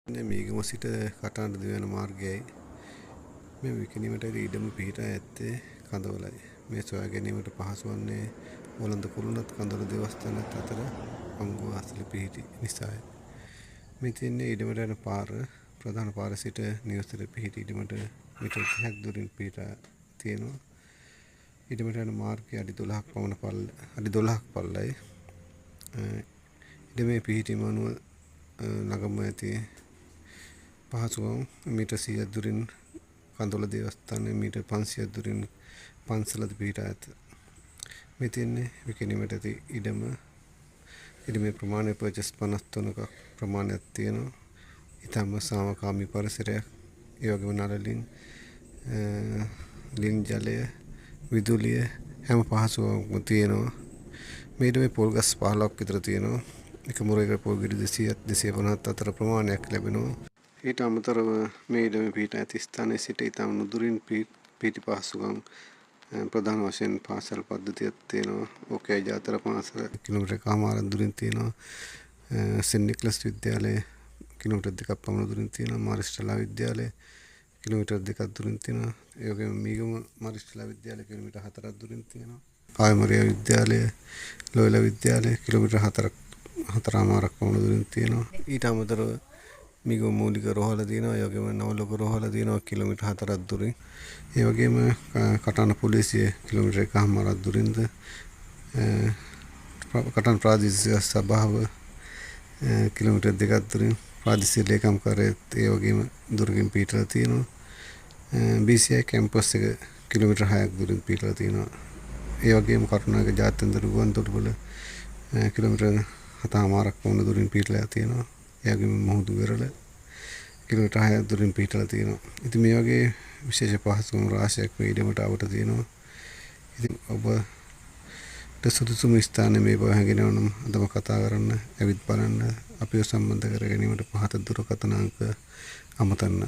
මේගම සිට කටාන දිවයන මාර්ගයයි මේ විකිනීමට ඉඩම පිහිටා ඇත්තේ කඳවලයි. මේ සොයා ගැනීමට පහසු වන්නේ ඔලන්ද කුරුණත් කඳවල දේවස්ථානත් අතර පංගුව අසල පිහිටි නිසාය. මේ තියන්නේ ඉඩමට යන පාර ප්‍රධාන පාර සිට නිවසට පිහිටි ඉඩමට මීටර් 30ක් දුරින් පිහිටා තියෙනවා. ඉඩමට යන මාර්ගය අඩි 12ක් පමණ අඩි 12ක් පළලයි. ඉඩමේ පිහිටීම අනුව ළඟම ඇති පහසුකම් මීටර් 100ක් දුරින් කඳවල දේවස්ථානයේ මීටර් 500ක් දුරින් පන්සලද පිහිටා ඇත. මේ තියන්නේ විකිනීමට ඇති ඉඩමේ ප්‍රමාණය පර්චස් 53ක ප්‍රමාණයක් තියෙනවා. ඊටම සාමකාමී පරිසරයක්. ඒ වගේම නළලින් ලින් ජලය විදුලිය හැම පහසුකමක්ම තියෙනවා. මේ ඉඩමේ පොල් ගස් 15ක් විතර තියෙනවා. එක මුරයකට පොල් ගෙඩි 200ත් 250ත් අතර ප්‍රමාණයක් ලැබෙනවා. ඊට අමතරව මේ ඉඩමේ පිහිටා ඇති ස්ථානයේ සිට ඉතාම නුදුරින් පිහිටි පහසුකම් ප්‍රධාන වශයෙන් පාසල් පද්ධතියක් තියෙනවා. ඕකේ ජාතර පාසල කිලෝමීටර් කමාරක් දුරින් තියෙනවා. සෙන්ට් නිකලස් විද්‍යාලය කිලෝමීටර් 2ක් පමණ දුරින් තියෙනවා. මාරිස්ටලා විද්‍යාලය කිලෝමීටර් 2ක් දුරින් තියෙනවා. ඒ වගේම මීගම මාරිස්ටලා විද්‍යාලය කිලෝමීටර් 4ක් දුරින් තියෙනවා. කායමරියා විද්‍යාලය ලෝයලා විද්‍යාලය කිලෝමීටර් 4ක් පමණ දුරින් තියෙනවා. ඊට අමතරව මීගම මූලික රෝහල තියෙනවා. ඒ වගේම නවලොක රෝහල තියෙනවා කිලෝමීටර් 4ක් දුරින්. ඒ වගේම කටාන පොලිසිය කිලෝමීටර් 1කමාරක් දුරින්ද කටාන ප්‍රාදේශීය සභාව කිලෝමීටර් 2ක් දුරින් ප්‍රාදේශීය ලේකම් කාර්යයත් ඒ වගේම දුරකින් පිටලා තියෙනවා. BCI කැම්පස් එක කිලෝමීටර් 6ක් දුරින් පිටලා තියෙනවා. ඒ වගේම කරුණාගල ජාත්‍යන්තර ගුවන්තොටුපළ කිලෝමීටර් 7කමාරක් පමණ දුරින් පිටලා තියෙනවා. ඒ වගේම මුහුදු වෙරළ කිලෝමීටර් 6ක් දුරින් පිටලා තියෙනවා. ඉතින් මේ වගේ විශේෂ පහසුකම් රාශියක් මේ ඉඩමට අවට තියෙනවා. ඉතින් ඔබට සුදුසුම ස්ථානයේ මේ බව හැඟෙනවා නම් අදම කතා කරන්න, ඇවිත් බලන්න, අපිව සම්බන්ධ කර ගැනීමට පහත දුරකථන අංක අමතන්න.